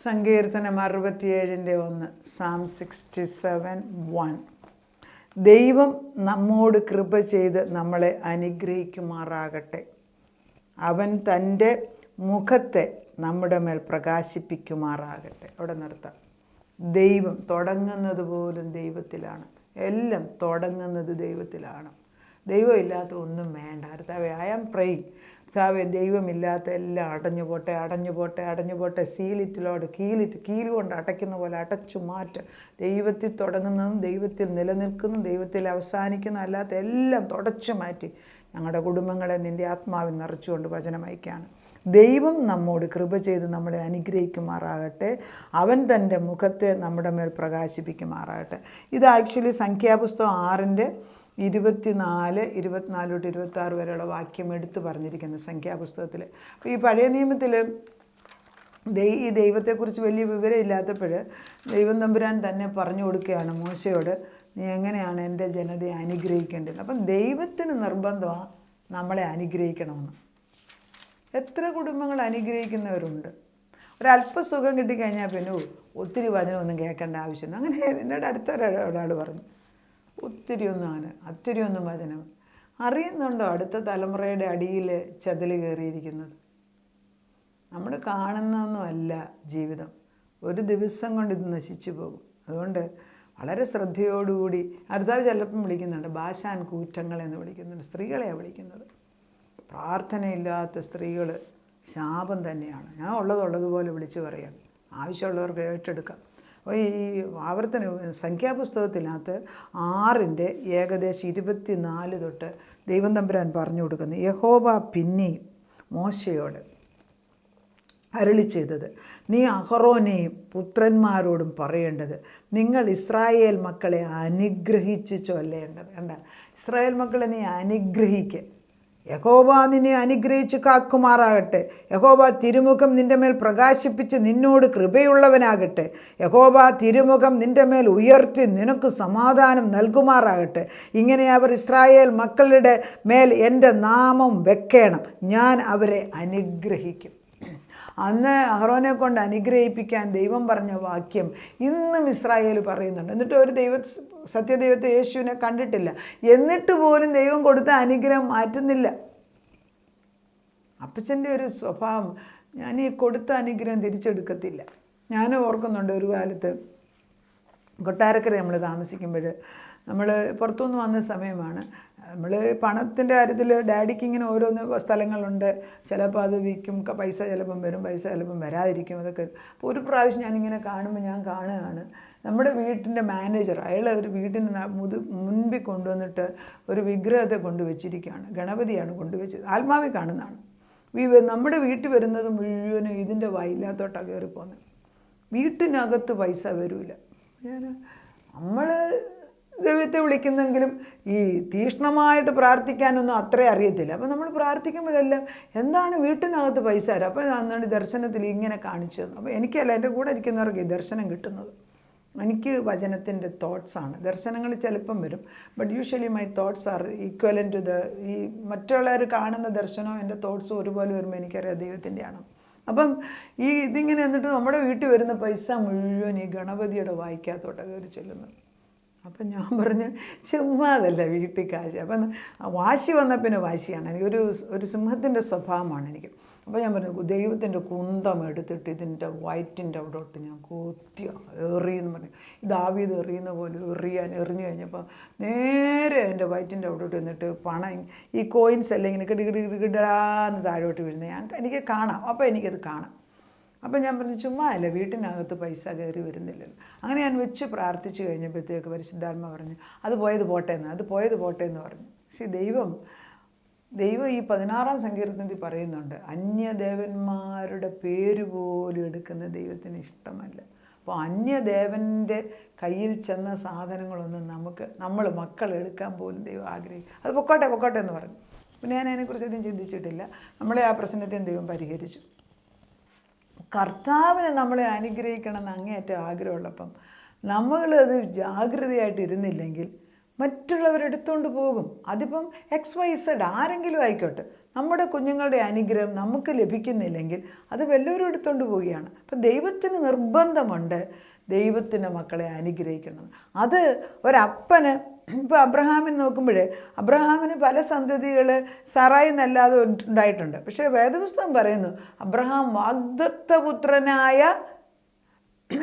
സങ്കീർത്തനം 67:1 Psalm 67:1. ദൈവം നമ്മോട് കൃപ ചെയ്ത് നമ്മളെ അനുഗ്രഹിക്കുമാറാകട്ടെ. അവൻ തൻ്റെ മുഖത്തെ നമ്മുടെ മേൽ പ്രകാശിപ്പിക്കുമാറാകട്ടെ. അവിടെ നിർത്താം. ദൈവം തുടങ്ങുന്നത് പോലും ദൈവത്തിലാണ്. എല്ലാം തുടങ്ങുന്നത് ദൈവത്തിലാണ്. ദൈവമില്ലാത്ത ഒന്നും വേണ്ട. കർത്താവേ, ഐ ആം പ്രേയിങ്. കർത്താവേ, ദൈവമില്ലാത്ത എല്ലാം അടഞ്ഞു പോട്ടെ. സീലിറ്റിലോട് കീല് കൊണ്ട് അടയ്ക്കുന്ന പോലെ അടച്ചു മാറ്റ്. ദൈവത്തിൽ തുടങ്ങുന്നതും ദൈവത്തിൽ നിലനിൽക്കുന്നതും ദൈവത്തിൽ അവസാനിക്കുന്ന അല്ലാത്ത എല്ലാം തുടച്ചു മാറ്റി ഞങ്ങളുടെ കുടുംബങ്ങളെ നിൻ്റെ ആത്മാവിൽ നിറച്ചുകൊണ്ട് വചനം അയക്കുകയാണ്. ദൈവം നമ്മോട് കൃപ ചെയ്ത് നമ്മളെ അനുഗ്രഹിക്കുമാറാകട്ടെ. അവൻ തൻ്റെ മുഖത്തെ നമ്മുടെ മേൽ പ്രകാശിപ്പിക്കുമാറാകട്ടെ. ഇത് ആക്ച്വലി സംഖ്യാപുസ്തകം 6:24, 24-26 വരെയുള്ള വാക്യം എടുത്തു പറഞ്ഞിരിക്കുന്ന സംഖ്യാപുസ്തകത്തിൽ. അപ്പോൾ ഈ പഴയ നിയമത്തിൽ ഈ ദൈവത്തെക്കുറിച്ച് വലിയ വിവരമില്ലാത്തപ്പോൾ ദൈവം തമ്പുരാൻ തന്നെ പറഞ്ഞു കൊടുക്കുകയാണ് മോശയോട്, നീ എങ്ങനെയാണ് എൻ്റെ ജനതയെ അനുഗ്രഹിക്കേണ്ടത്. അപ്പം ദൈവത്തിന് നിർബന്ധമാണ് നമ്മളെ അനുഗ്രഹിക്കണമെന്ന്. എത്ര കുടുംബങ്ങൾ അനുഗ്രഹിക്കുന്നവരുണ്ട്. ഒരല്പസുഖം കിട്ടിക്കഴിഞ്ഞാൽ പിന്നെ ഒത്തിരി വചനമൊന്നും കേൾക്കേണ്ട ആവശ്യമില്ല. അങ്ങനെ എന്നോട് അടുത്തൊരാൾ പറഞ്ഞു, ഒത്തിരിയൊന്നും വചനം അറിയുന്നുണ്ടോ അടുത്ത തലമുറയുടെ അടിയിൽ ചതല് കയറിയിരിക്കുന്നത്? നമ്മൾ കാണുന്നതൊന്നുമല്ല ജീവിതം. ഒരു ദിവസം കൊണ്ട് ഇത് നശിച്ചു പോകും. അതുകൊണ്ട് വളരെ ശ്രദ്ധയോടുകൂടി കർത്താവ് ചിലപ്പം വിളിക്കുന്നുണ്ട് ബാശാൻ കൂറ്റങ്ങളെന്ന് വിളിക്കുന്നുണ്ട്. സ്ത്രീകളെയാണ് വിളിക്കുന്നത്. പ്രാർത്ഥനയില്ലാത്ത സ്ത്രീകൾ ശാപം തന്നെയാണ്. ഞാൻ ഉള്ളതുപോലെ വിളിച്ചു പറയാം. ആവശ്യമുള്ളവർക്ക് ഏറ്റെടുക്കാം. അപ്പോൾ ഈ സംഖ്യാപുസ്തകത്തിനകത്ത് 6 ഏകദേശം 24 തൊട്ട് ദൈവം തമ്പുരാൻ പറഞ്ഞു കൊടുക്കുന്നു. യഹോവ പിന്നെയും മോശയോട് അരുളി ചെയ്തത്, നീ അഹറോനെയും പുത്രന്മാരോടും പറയേണ്ടത്, നിങ്ങൾ ഇസ്രായേൽ മക്കളെ അനുഗ്രഹിച്ച് ചൊല്ലേണ്ടത്. കണ്ട, ഇസ്രായേൽ മക്കളെ നീ അനുഗ്രഹിക്കുക. യഹോവ നിന്നെ അനുഗ്രഹിച്ച് കാക്കുമാറാകട്ടെ. യഹോവ തിരുമുഖം നിൻ്റെ മേൽ പ്രകാശിപ്പിച്ച് നിന്നോട് കൃപയുള്ളവനാകട്ടെ. യഹോവ തിരുമുഖം നിൻ്റെ മേൽ ഉയർത്തി നിനക്ക് സമാധാനം നൽകുമാറാകട്ടെ. ഇങ്ങനെ അവർ ഇസ്രായേൽ മക്കളുടെ മേൽ എൻ്റെ നാമം വെക്കണം. ഞാൻ അവരെ അനുഗ്രഹിക്കും. അന്ന് അഹറോനെ കൊണ്ട് അനുഗ്രഹിപ്പിക്കാൻ ദൈവം പറഞ്ഞ വാക്യം ഇന്നും ഇസ്രായേൽ പറയുന്നുണ്ട്. എന്നിട്ട് ഒരു സത്യദൈവത്തെ യേശുവിനെ കണ്ടിട്ടില്ല. എന്നിട്ട് പോലും ദൈവം കൊടുത്ത അനുഗ്രഹം മാറ്റുന്നില്ല. അപ്പച്ചൻ്റെ ഒരു സ്വഭാവം, ഞാൻ ഈ കൊടുത്ത അനുഗ്രഹം തിരിച്ചെടുക്കത്തില്ല. ഞാൻ ഓർക്കുന്നുണ്ട് ഒരു കാലത്ത് കൊട്ടാരക്കര നമ്മൾ താമസിക്കുമ്പോൾ, നമ്മൾ പുറത്തുനിന്ന് വന്ന സമയമാണ്. നമ്മൾ പണത്തിൻ്റെ കാര്യത്തിൽ ഡാഡിക്ക് ഇങ്ങനെ ഓരോന്ന് സ്ഥലങ്ങളുണ്ട്. ചിലപ്പോൾ അത് വിൽക്കും, പൈസ ചിലപ്പം വരും, പൈസ ചിലപ്പം വരാതിരിക്കും. അതൊക്കെ അപ്പോൾ ഒരു പ്രാവശ്യം ഞാനിങ്ങനെ കാണുകയാണ് നമ്മുടെ വീട്ടിൻ്റെ മാനേജർ, അയാൾ ഒരു വീട്ടിന് മുൻപിൽ കൊണ്ടുവന്നിട്ട് ഒരു വിഗ്രഹത്തെ കൊണ്ടുവച്ചിരിക്കുകയാണ്. ഗണപതിയാണ് കൊണ്ടുവച്ചത്. ആത്മാവിൽ കാണുന്നതാണ്. നമ്മുടെ വീട്ടിൽ വരുന്നത് മുഴുവനും ഇതിൻ്റെ വയലിനകത്തോട്ടാണ് കയറിപ്പോകുന്നത്. വീട്ടിനകത്ത് പൈസ വരില്ല. നമ്മൾ ദൈവത്തെ വിളിക്കുന്നെങ്കിലും ഈ തീക്ഷ്ണമായിട്ട് പ്രാർത്ഥിക്കാനൊന്നും അത്രേ അറിയത്തില്ല. അപ്പോൾ നമ്മൾ പ്രാർത്ഥിക്കുമ്പോഴെല്ലാം എന്താണ് വീട്ടിനകത്ത് പൈസ തരാം. അപ്പോൾ അന്നാണ് ദർശനത്തിൽ ഇങ്ങനെ കാണിച്ചു തന്നു. അപ്പോൾ എനിക്കല്ല, എൻ്റെ കൂടെ ഇരിക്കുന്നവർക്ക് ഈ ദർശനം കിട്ടുന്നത്. എനിക്ക് വചനത്തിൻ്റെ തോട്ട്സാണ്. ദർശനങ്ങൾ ചിലപ്പം വരും, but usually my thoughts are equivalent to ഈ മറ്റുള്ളവർ കാണുന്ന ദർശനവും എൻ്റെ തോട്ട്സും ഒരുപോലെ വരുമ്പോൾ എനിക്കറിയാം ദൈവത്തിൻ്റെയാണ്. അപ്പം ഇതിങ്ങനെ എന്നിട്ട് നമ്മുടെ വീട്ടിൽ വരുന്ന പൈസ മുഴുവൻ ഈ ഗണപതിയുടെ വായിക്കാത്തോട്ട് കയറി ചെല്ലുന്നത്. അപ്പം ഞാൻ പറഞ്ഞ് ചുമ്മാതല്ല വീട്ടിൽ കാശ്. അപ്പം വാശി വന്ന പിന്നെ വാശിയാണ്. എനിക്കൊരു സിംഹത്തിൻ്റെ സ്വഭാവമാണ് എനിക്ക്. അപ്പോൾ ഞാൻ പറഞ്ഞു, ദൈവത്തിൻ്റെ കുന്തം എടുത്തിട്ട് ഇതിൻ്റെ വയറ്റിൻ്റെ അവിടോട്ട് ഞാൻ എറിയെന്ന് പറഞ്ഞു. ദാവീദ് എറിയുന്ന പോലെ എറിഞ്ഞു കഴിഞ്ഞപ്പോൾ നേരെ എൻ്റെ വയറ്റിൻ്റെ അവിടോട്ട് എന്നിട്ട് പണം, ഈ കോയിൻസ് എല്ലാം ഇങ്ങനെ കിടികിടാന്ന് താഴോട്ട് വീഴുന്നത് എനിക്ക് കാണാം. അപ്പോൾ എനിക്കത് കാണാം. അപ്പം ഞാൻ പറഞ്ഞു, ചുമ്മാ അല്ല, വീട്ടിനകത്ത് പൈസ കയറി വരുന്നില്ലല്ലോ. അങ്ങനെ ഞാൻ വെച്ച് പ്രാർത്ഥിച്ചു കഴിഞ്ഞപ്പോഴത്തേക്ക് പരിശുദ്ധാത്മ പറഞ്ഞു, അത് പോയത് പോട്ടെ എന്ന് പറഞ്ഞു. ദൈവം ഈ 16-ാം സങ്കീർത്തനത്തിൽ പറയുന്നുണ്ട്, അന്യദേവന്മാരുടെ പേര് പോലും എടുക്കുന്ന ദൈവത്തിന് ഇഷ്ടമല്ല. അപ്പോൾ അന്യദേവൻ്റെ കയ്യിൽ ചെന്ന സാധനങ്ങളൊന്നും നമ്മൾ മക്കൾ എടുക്കാൻ പോലും ദൈവം ആഗ്രഹിക്കും. അത് പൊക്കോട്ടെ എന്ന് പറഞ്ഞു. പിന്നെ ഞാൻ അതിനെക്കുറിച്ചൊന്നും ചിന്തിച്ചിട്ടില്ല. നമ്മളെ ആ പ്രശ്നത്തെയും ദൈവം പരിഹരിച്ചു. കർത്താവിനെ നമ്മളെ അനുഗ്രഹിക്കണം എന്ന് അങ്ങേയറ്റം ആഗ്രഹമുള്ളപ്പം നമ്മളത് ജാഗ്രതയായിട്ട് ഇരുന്നില്ലെങ്കിൽ മറ്റുള്ളവരെടുത്തുകൊണ്ട് പോകും. അതിപ്പം XYZ ആരെങ്കിലും ആയിക്കോട്ടെ. നമ്മുടെ കുഞ്ഞുങ്ങളുടെ അനുഗ്രഹം നമുക്ക് ലഭിക്കുന്നില്ലെങ്കിൽ അത് വല്ലവരും എടുത്തുകൊണ്ട് പോവുകയാണ്. അപ്പം ദൈവത്തിന് നിർബന്ധമുണ്ട് ദൈവത്തിൻ്റെ മക്കളെ അനുഗ്രഹിക്കണം. അത് ഒരപ്പന് ഇപ്പോൾ അബ്രഹാമിന് നോക്കുമ്പോൾ അബ്രഹാമിന് പല സന്തതികൾ സറായി എന്നല്ലാതെ ഉണ്ടായിട്ടുണ്ട്. പക്ഷേ വേദപുസ്തകം പറയുന്നു അബ്രഹാം വാഗ്ദത്തപുത്രനായ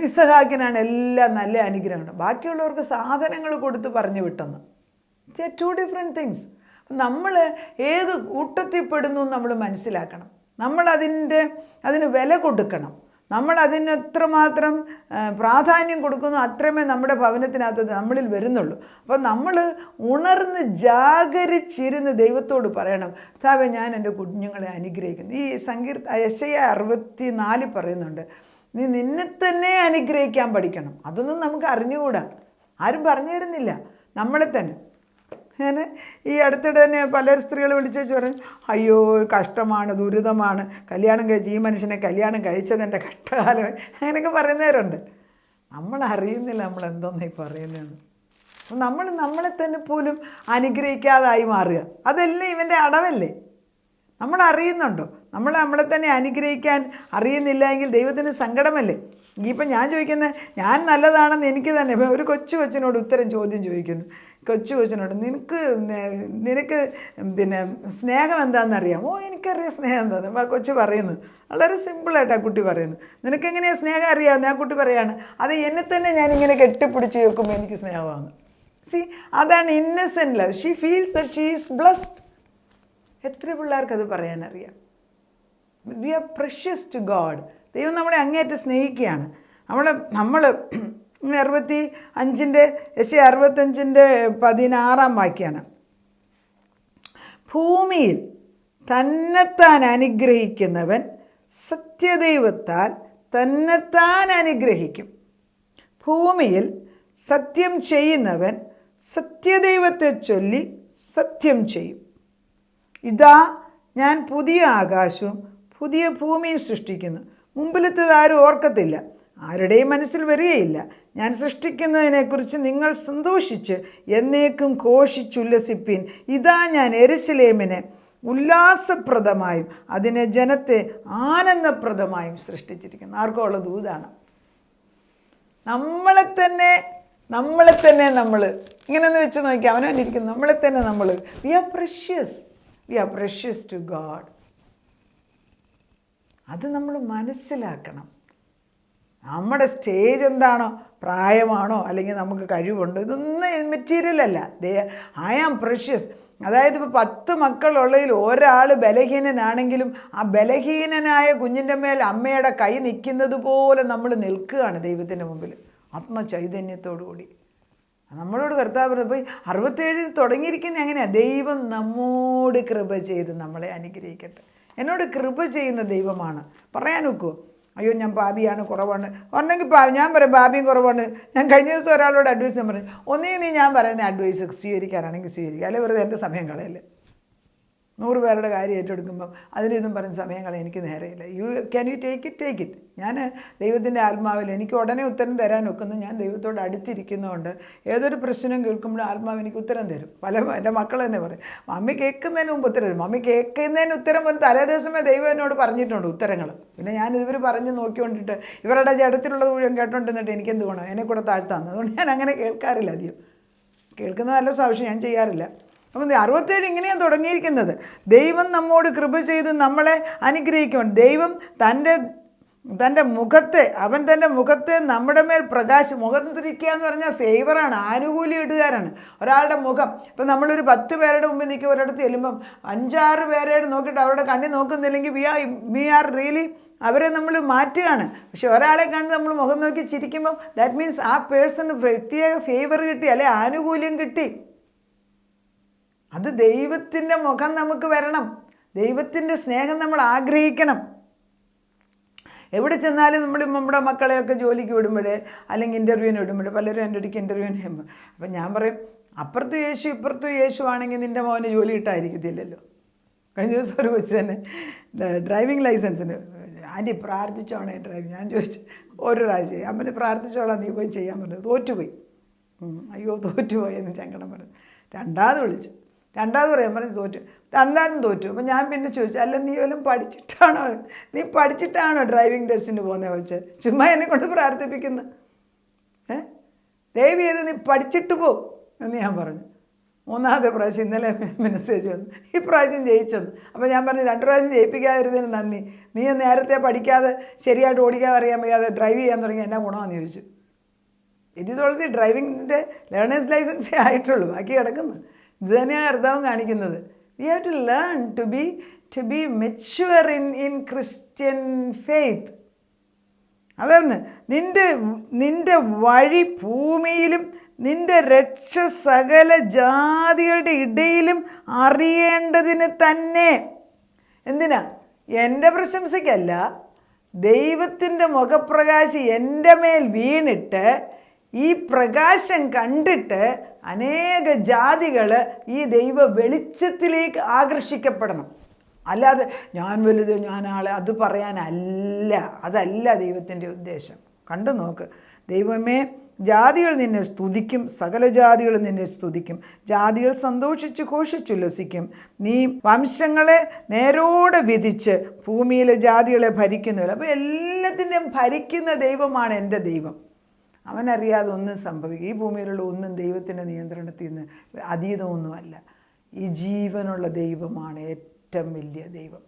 ഇസഹാക്കിനാണ് എല്ലാം നല്ല അനുഗ്രഹമുണ്ട്. ബാക്കിയുള്ളവർക്ക് സാധനങ്ങൾ കൊടുത്ത് പറഞ്ഞു വിട്ടെന്ന്. To different things. നമ്മൾ ഏത് കൂട്ടത്തിൽപ്പെടുന്നു നമ്മൾ മനസ്സിലാക്കണം. അതിന് വില കൊടുക്കണം. നമ്മൾ അതിന് എത്രമാത്രം പ്രാധാന്യം കൊടുക്കുന്നു അത്രമേ നമ്മുടെ ഭവനത്തിനകത്ത് നമ്മളിൽ വരുന്നുള്ളൂ. അപ്പം നമ്മൾ ഉണർന്ന് ജാഗരിച്ചിരുന്ന് ദൈവത്തോട് പറയണം, കർത്താവേ ഞാൻ എൻ്റെ കുഞ്ഞുങ്ങളെ അനുഗ്രഹിക്കുന്നു. ഈ യെശയ്യാ 64 പറയുന്നുണ്ട്, നീ നിന്നെ തന്നെ അനുഗ്രഹിക്കാൻ പഠിക്കണം. അതൊന്നും നമുക്ക് അറിഞ്ഞുകൂടാ, ആരും പറഞ്ഞു തരുന്നില്ല, നമ്മളെ തന്നെ. ഞാൻ ഈ അടുത്തിടെ തന്നെ പല സ്ത്രീകൾ വിളിച്ചേച്ച് പറയും, അയ്യോ കഷ്ടമാണ്, ദുരിതമാണ്, കല്യാണം കഴിച്ച് ഈ മനുഷ്യനെ കല്യാണം കഴിച്ചതെൻ്റെ കഷ്ടകാലം, അങ്ങനെയൊക്കെ പറയുന്നവരുണ്ട്. നമ്മളറിയുന്നില്ല നമ്മൾ എന്തോന്നായി പറയുന്നതെന്ന്. അപ്പം നമ്മളെ തന്നെ പോലും അനുഗ്രഹിക്കാതായി മാറുക, അതെല്ലാം ഇവൻ്റെ അടവല്ലേ? നമ്മൾ അറിയുന്നുണ്ടോ? നമ്മളെ തന്നെ അനുഗ്രഹിക്കാൻ അറിയുന്നില്ല എങ്കിൽ ദൈവത്തിന് സങ്കടമല്ലേ? ഇപ്പം ഞാൻ ചോദിക്കുന്നത്, ഞാൻ നല്ലതാണെന്ന് എനിക്ക് തന്നെ. ഒരു കൊച്ചിനോട് ചോദ്യം ചോദിക്കുന്നു, കൊച്ചിനോട്, നിനക്ക് പിന്നെ സ്നേഹം എന്താണെന്നറിയാം? ഓ എനിക്കറിയാം സ്നേഹം എന്താണെന്ന്. അപ്പോൾ ആ കൊച്ചു പറയുന്നു, വളരെ സിമ്പിളായിട്ട് ആ കുട്ടി പറയുന്നു, നിനക്കെങ്ങനെയാണ് സ്നേഹം അറിയാമെന്ന്? ആ കുട്ടി പറയാണ്, അത് എന്നെ തന്നെ ഞാനിങ്ങനെ കെട്ടിപ്പിടിച്ച് വെക്കുമ്പോൾ എനിക്ക് സ്നേഹമാണ്. സി, അതാണ് innocent love. She feels that she is blessed. എത്ര പിള്ളേർക്കത് പറയാനറിയാം? We are precious to God. ദൈവം നമ്മളെ അങ്ങേയറ്റം സ്നേഹിക്കുകയാണ്. നമ്മൾ 65 വാക്യാണ്, ഭൂമിയിൽ തന്നെത്താൻ അനുഗ്രഹിക്കുന്നവൻ സത്യദൈവത്താൽ തന്നെത്താൻ അനുഗ്രഹിക്കും. ഭൂമിയിൽ സത്യം ചെയ്യുന്നവൻ സത്യദൈവത്തെ ചൊല്ലി സത്യം ചെയ്യും. ഇതാ ഞാൻ പുതിയ ആകാശവും പുതിയ ഭൂമിയും സൃഷ്ടിക്കുന്നു, മുമ്പിലത്തേത് ആരും ഓർക്കത്തില്ല, ആരുടെയും മനസ്സിൽ വരികയില്ല. ഞാൻ സൃഷ്ടിക്കുന്നതിനെക്കുറിച്ച് നിങ്ങൾ സന്തോഷിച്ച് എന്നേക്കും ഘോഷിച്ചുല്ലസിപ്പീൻ. ഇതാ ഞാൻ യെരൂശലേമിനെ ഉല്ലാസപ്രദമായും അതിനെ ജനത്തെ ആനന്ദപ്രദമായും സൃഷ്ടിച്ചിരിക്കുന്നു. ആർക്കും ഉള്ള ദൂതാണ്. നമ്മളെ തന്നെ നമ്മൾ ഇങ്ങനെയൊന്ന് വെച്ച് നോക്കി അവനവനിരിക്കുന്നു. നമ്മളെ തന്നെ നമ്മൾ we are precious to God. അത് നമ്മൾ മനസ്സിലാക്കണം. നമ്മുടെ സ്റ്റേജ് എന്താണോ, പ്രായമാണോ, അല്ലെങ്കിൽ നമുക്ക് കഴിവുണ്ടോ, ഇതൊന്നും മെറ്റീരിയലല്ല. I am precious. അതായത് ഇപ്പോൾ 10 മക്കളുള്ളതിൽ ഒരാൾ ബലഹീനനാണെങ്കിലും ആ ബലഹീനനായ കുഞ്ഞിൻ്റെ മേൽ അമ്മയുടെ കൈ നിൽക്കുന്നത് പോലെ നമ്മൾ നിൽക്കുകയാണ് ദൈവത്തിൻ്റെ മുമ്പിൽ ആത്മചൈതന്യത്തോടു കൂടി. നമ്മളോട് കർത്താവ് പോയി 67 തുടങ്ങിയിരിക്കുന്നത് എങ്ങനെയാണ്? ദൈവം നമ്മോട് കൃപ ചെയ്ത് നമ്മളെ അനുഗ്രഹിക്കട്ടെ. എന്നോട് കൃപ ചെയ്യുന്ന ദൈവമാണ്. പറയാൻ നോക്കുമോ? അയ്യോ ഞാൻ പാപിയാണ്, കുറവാണ്. ഒന്നെങ്കിൽ ഞാൻ പറയും പാപിയും കുറവാണ്. ഞാൻ കഴിഞ്ഞ ദിവസം ഒരാളോട് അഡ്വൈസ് ഞാൻ പറയും, ഒന്നേ ഞാൻ പറയുന്ന അഡ്വൈസ് സ്വീകരിക്കാനാണെങ്കിൽ സ്വീകരിക്കുക, അല്ലെങ്കിൽ വെറുതെ എൻ്റെ സമയം കളയല്ലേ. 100 പേരുടെ കാര്യം ഏറ്റെടുക്കുമ്പം അതിനിതും പറഞ്ഞ സമയം കളയാൻ എനിക്ക് നേരെയില്ല. Can you take it. ഞാൻ ദൈവത്തിൻ്റെ ആത്മാവിൽ എനിക്ക് ഉടനെ ഉത്തരം തരാൻ ഒക്കുന്നു. ഞാൻ ദൈവത്തോട് അടുത്തിരിക്കുന്നതുകൊണ്ട് ഏതൊരു പ്രശ്നം കേൾക്കുമ്പോഴും ആത്മാവ് എനിക്ക് ഉത്തരം തരും. എൻ്റെ മക്കൾ തന്നെ പറയും, മമ്മി കേൾക്കുന്നതിന് മുമ്പ് ഉത്തരം തരും. മമ്മി കേൾക്കുന്നതിന് ഉത്തരം ഒരു തലേ ദിവസമേ ദൈവം എന്നോട് പറഞ്ഞിട്ടുണ്ട് ഉത്തരങ്ങൾ. പിന്നെ ഞാനിവർ പറഞ്ഞ് നോക്കിക്കൊണ്ടിട്ട് ഇവരുടെ ജഡത്തിലുള്ളത് മുഴുവൻ കേട്ടോണ്ടിരുന്നിട്ട് എനിക്കെന്ത് വേണം? എന്നെ കൂടെ താഴ്ത്താന്ന്. അതുകൊണ്ട് ഞാൻ അങ്ങനെ കേൾക്കാറില്ല. അധികം കേൾക്കുന്ന നല്ല സ്വാവശ്യം ഞാൻ ചെയ്യാറില്ല. അപ്പം 67 ഇങ്ങനെയാണ് തുടങ്ങിയിരിക്കുന്നത്. ദൈവം നമ്മോട് കൃപ ചെയ്ത് നമ്മളെ അനുഗ്രഹിക്കും. ദൈവം തൻ്റെ മുഖത്തെ തൻ്റെ മുഖത്തെ നമ്മുടെ മേൽ മുഖം തിരിക്കുക എന്ന് പറഞ്ഞാൽ ഫേവറാണ്, ആനുകൂല്യം ഇടുകാരാണ്. ഒരാളുടെ മുഖം ഇപ്പം നമ്മളൊരു 10 പേരുടെ മുമ്പിൽ നിൽക്കുക, ഒരിടത്ത് ചെല്ലുമ്പം 5-6 പേരോട് നോക്കിയിട്ട് അവരുടെ കണ്ണി നോക്കുന്നില്ലെങ്കിൽ വി ആർ റിയലി അവരെ നമ്മൾ മാറ്റുകയാണ്. പക്ഷെ ഒരാളെ കണ്ട് നമ്മൾ മുഖം നോക്കി ചിരിക്കുമ്പം ദാറ്റ് മീൻസ് ആ പേഴ്സണ് പ്രത്യേക ഫേവർ കിട്ടി, അല്ലെ ആനുകൂല്യം കിട്ടി. അത് ദൈവത്തിൻ്റെ മുഖം നമുക്ക് വരണം. ദൈവത്തിൻ്റെ സ്നേഹം നമ്മൾ ആഗ്രഹിക്കണം. എവിടെ ചെന്നാലും നമ്മുടെ മക്കളെയൊക്കെ ജോലിക്ക് വിടുമ്പോഴേ അല്ലെങ്കിൽ ഇൻ്റർവ്യൂവിന് വിടുമ്പോഴേ പലരും എൻ്റെ അടുക്ക് ഇൻ്റർവ്യൂവിന് ചെയ്യുമ്പോൾ അപ്പം ഞാൻ പറയും, അപ്പുറത്ത് യേശു ഇപ്പുറത്ത് യേശു ആണെങ്കിൽ നിൻ്റെ മോന് ജോലി കിട്ടാതിരിക്കത്തില്ലല്ലോ. കഴിഞ്ഞ ദിവസം ഒരു കൊച്ചു തന്നെ ഡ്രൈവിംഗ് ലൈസൻസിന്, ആൻറ്റി പ്രാർത്ഥിച്ചോണേ ഡ്രൈവിങ്. ഞാൻ ചോദിച്ചു ഒരു പ്രാവശ്യം, അമ്മന് പ്രാർത്ഥിച്ചോളാം നീ പോയി ചെയ്യാൻ പറഞ്ഞു. തോറ്റുപോയി. അയ്യോ തോറ്റുപോയെന്ന് സങ്കടം പറഞ്ഞു. രണ്ടാമത് വിളിച്ചു, രണ്ടാമത് പറയാൻ പറഞ്ഞു തോറ്റു, രണ്ടാമതും തോറ്റു. അപ്പം ഞാൻ പിന്നെ ചോദിച്ചു, അല്ല നീ വല്ലതും പഠിച്ചിട്ടാണോ ഡ്രൈവിംഗ് ടെസ്റ്റിന് പോകുന്നത് വെച്ച്? ചുമ്മാ എന്നെ കൊണ്ട് പ്രാർത്ഥിപ്പിക്കുന്നു. ദയവ് ചെയ്ത് നീ പഠിച്ചിട്ട് പോ എന്ന് ഞാൻ പറഞ്ഞു. മൂന്നാമത്തെ പ്രാവശ്യം ഇന്നലെ മെസ്സേജ് വന്നു, ഈ പ്രാവശ്യം ജയിച്ചെന്ന്. അപ്പോൾ ഞാൻ പറഞ്ഞു, 2 പ്രാവശ്യം ജയിപ്പിക്കാതിരുന്നതിന് നന്ദി. നീ നേരത്തെ പഠിക്കാതെ ശരിയായിട്ട് ഓടിക്കാൻ അറിയാൻ വയ്യാതെ ഡ്രൈവ് ചെയ്യാൻ തുടങ്ങി എന്നാ ഗുണമെന്ന് ചോദിച്ചു. ഇറ്റ് ഈസ് ഓൾസോ ഡ്രൈവിങ്ങിൻ്റെ ലേണേഴ്സ് ലൈസൻസേ ആയിട്ടുള്ളൂ, ബാക്കി കിടക്കുന്നു. ഇത് തന്നെയാണ് കർത്താവ് കാണിക്കുന്നത്. We have to learn to be mature in Christian faith. അതാണ് നിൻ്റെ വഴി ഭൂമിയിലും നിൻ്റെ രക്ഷ സകല ജാതികളുടെ ഇടയിലും അറിയേണ്ടതിന് തന്നെ. എന്തിനാ? എൻ്റെ പ്രശംസയ്ക്കല്ല, ദൈവത്തിൻ്റെ മുഖപ്രകാശം എൻ്റെ മേൽ വീണിട്ട് ഈ പ്രകാശം കണ്ടിട്ട് അനേക ജാതികൾ ഈ ദൈവ വെളിച്ചത്തിലേക്ക് ആകർഷിക്കപ്പെടണം. അല്ലാതെ ഞാൻ വലുത്, ഞാൻ ആളെ, അത് പറയാനല്ല. അതല്ല ദൈവത്തിൻ്റെ ഉദ്ദേശം. കണ്ടു നോക്ക്. ദൈവമേ, ജാതികൾ നിന്നെ സ്തുതിക്കും, സകല ജാതികളും നിന്നെ സ്തുതിക്കും. ജാതികൾ സന്തോഷിച്ച് ഘോഷിച്ചുല്ലസിക്കും. നീ വംശങ്ങളെ നേരോടെ വിധിച്ച് ഭൂമിയിലെ ജാതികളെ ഭരിക്കുന്നില്ല. അപ്പോൾ എല്ലാത്തിൻ്റെയും ഭരിക്കുന്ന ദൈവമാണ് എൻ്റെ ദൈവം. അവനറിയാതെ ഒന്നും സംഭവിക്കും. ഈ ഭൂമിയിലുള്ള ഒന്നും ദൈവത്തിൻ്റെ നിയന്ത്രണത്തിൽ നിന്ന് അതീതമൊന്നുമല്ല. ഈ ജീവനുള്ള ദൈവമാണ് ഏറ്റവും വലിയ ദൈവം.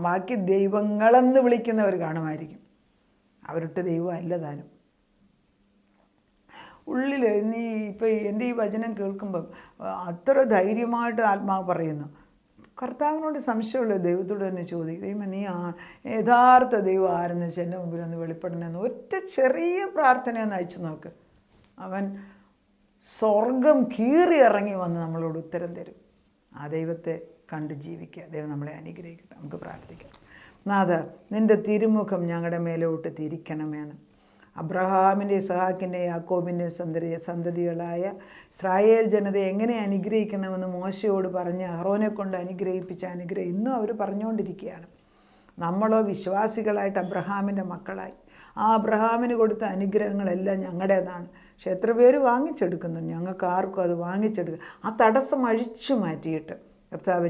ബാക്കി ദൈവങ്ങളെന്ന് വിളിക്കുന്നവർ കാണുമായിരിക്കും, അവരുടെ ദൈവം അല്ല താനും. ഉള്ളിൽ നീ ഇപ്പോൾ എൻ്റെ ഈ വചനം കേൾക്കുമ്പം അത്ര ധൈര്യമായിട്ട് ആത്മാവ് പറയുന്നു. കർത്താവിനോട് സംശയമുള്ള ദൈവത്തോട് തന്നെ ചോദിക്കും, ദൈവം നീ യഥാർത്ഥ ദൈവം ആരെന്ന് വെച്ചാൽ എൻ്റെ മുമ്പിൽ ഒന്ന് വെളിപ്പെടണമെന്ന് ഒറ്റ ചെറിയ പ്രാർത്ഥനയൊന്ന് അയച്ചു നോക്ക്. അവൻ സ്വർഗം കീറി ഇറങ്ങി വന്ന് നമ്മളോട് ഉത്തരം തരും. ആ ദൈവത്തെ കണ്ട് ജീവിക്കുക. ദൈവം നമ്മളെ അനുഗ്രഹിക്കട്ടെ. നമുക്ക് പ്രാർത്ഥിക്കാം. നാഥ, നിൻ്റെ തിരുമുഖം ഞങ്ങളുടെ മേലോട്ട് തിരിക്കണമെന്ന് അബ്രഹാമിൻ്റെ, ഇസ്ഹാക്കിൻ്റെ, യാക്കോബിൻ്റെ സന്തതികളായ ഇസ്രായേൽ ജനതയെ എങ്ങനെ അനുഗ്രഹിക്കണമെന്ന് മോശയോട് പറഞ്ഞ് അഹ്റോനെ കൊണ്ട് അനുഗ്രഹിപ്പിച്ച അനുഗ്രഹം ഇന്നും അവർ പറഞ്ഞുകൊണ്ടിരിക്കുകയാണ്. നമ്മളോ വിശ്വാസികളായിട്ട് അബ്രഹാമിൻ്റെ മക്കളായി. ആ അബ്രഹാമിന് കൊടുത്ത അനുഗ്രഹങ്ങളെല്ലാം ഞങ്ങളുടേതാണ്. പക്ഷെ എത്ര പേര് വാങ്ങിച്ചെടുക്കുന്നു? ഞങ്ങൾക്ക് ആർക്കും അത് വാങ്ങിച്ചെടുക്കുക. ആ തടസ്സം അഴിച്ചു മാറ്റിയിട്ട് കർത്താവ്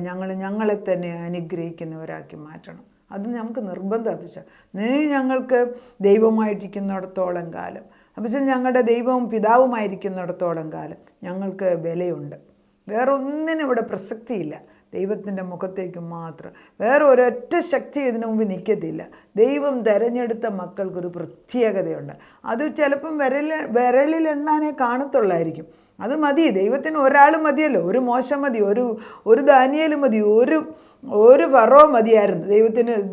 ഞങ്ങളെ തന്നെ അനുഗ്രഹിക്കുന്നവരാക്കി മാറ്റണം. അത് നമുക്ക് നിർബന്ധം അപ്പച്ച. നീ ഞങ്ങൾക്ക് ദൈവമായിരിക്കുന്നിടത്തോളം കാലം, അപ്പച്ച ഞങ്ങളുടെ ദൈവവും പിതാവുമായിരിക്കുന്നിടത്തോളം കാലം ഞങ്ങൾക്ക് വിലയുണ്ട്. വേറെ ഒന്നിനും ഇവിടെ പ്രസക്തിയില്ല. ദൈവത്തിൻ്റെ മുഖത്തേക്ക് മാത്രം. വേറെ ഒരൊറ്റ ശക്തി ഇതിനു മുമ്പ് നിൽക്കത്തില്ല. ദൈവം തിരഞ്ഞെടുത്ത മക്കൾക്കൊരു പ്രത്യേകതയുണ്ട്. അത് ചിലപ്പം വിരലിലെണ്ണാനേ കാണത്തുള്ളായിരിക്കും. അത് മതി. ദൈവത്തിന് ഒരാൾ മതിയല്ലോ. ഒരു മോശ മതി, ഒരു ദാനിയേൽ മതി, ഒരു ഫറോ മതിയായിരുന്നു.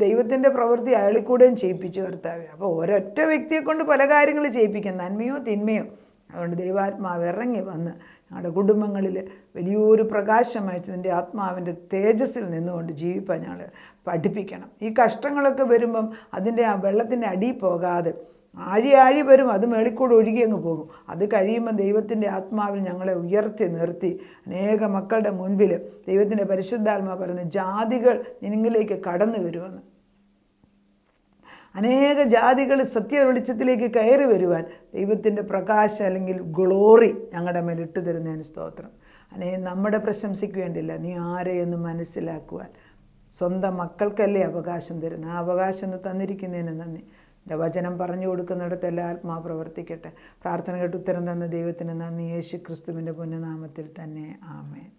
ദൈവത്തിൻ്റെ പ്രവൃത്തി അയാളിൽ കൂടെയും ചെയ്യിപ്പിച്ചു കർത്താവേ. അപ്പോൾ ഒരൊറ്റ വ്യക്തിയെ കൊണ്ട് പല കാര്യങ്ങൾ ചെയ്യിപ്പിക്കും, നന്മയോ തിന്മയോ. അതുകൊണ്ട് ദൈവാത്മാവ് ഇറങ്ങി വന്ന് ഞങ്ങളുടെ കുടുംബങ്ങളിൽ വലിയൊരു പ്രകാശമയച്ച് നിൻ്റെ ആത്മാവിൻ്റെ തേജസ്സിൽ നിന്നുകൊണ്ട് ജീവിപ്പാൻ ഞങ്ങൾ പഠിപ്പിക്കണം. ഈ കഷ്ടങ്ങളൊക്കെ വരുമ്പം അതിൻ്റെ ആ വെള്ളത്തിൻ്റെ അടിയിൽ പോകാതെ ആഴി വരും, അത് മേളിക്കൂടെ ഒഴുകി അങ്ങ് പോകും. അത് കഴിയുമ്പോൾ ദൈവത്തിൻ്റെ ആത്മാവിൽ ഞങ്ങളെ ഉയർത്തി നിർത്തി അനേക മക്കളുടെ മുൻപിൽ ദൈവത്തിൻ്റെ പരിശുദ്ധാത്മാവ് പറയുന്നത് ജാതികൾ നിന്നിലേക്ക് കടന്നു വരുമെന്ന്. അനേക ജാതികൾ സത്യ വെളിച്ചത്തിലേക്ക് കയറി വരുവാൻ ദൈവത്തിൻ്റെ പ്രകാശം അല്ലെങ്കിൽ ഗ്ലോറി ഞങ്ങളുടെ മേൽ ഇട്ട് തരുന്നതിന് സ്തോത്രം. നമ്മുടെ പ്രശംസയ്ക്ക് വേണ്ടിയില്ല, നീ ആരെയെന്ന് മനസ്സിലാക്കുവാൻ സ്വന്തം മക്കൾക്കല്ലേ അവകാശം തരുന്നത്. ആ അവകാശം ഒന്ന് തന്നിരിക്കുന്നതിന് നന്ദി. എൻ്റെ വചനം പറഞ്ഞു കൊടുക്കുന്നിടത്തെല്ലാം ആത്മാവ് പ്രവർത്തിക്കട്ടെ. പ്രാർത്ഥന കേട്ട് ഉത്തരം തന്ന ദൈവത്തിന് നന്ദി. യേശു ക്രിസ്തുവിൻ്റെ പുണ്യനാമത്തിൽ തന്നെ. ആമേൻ.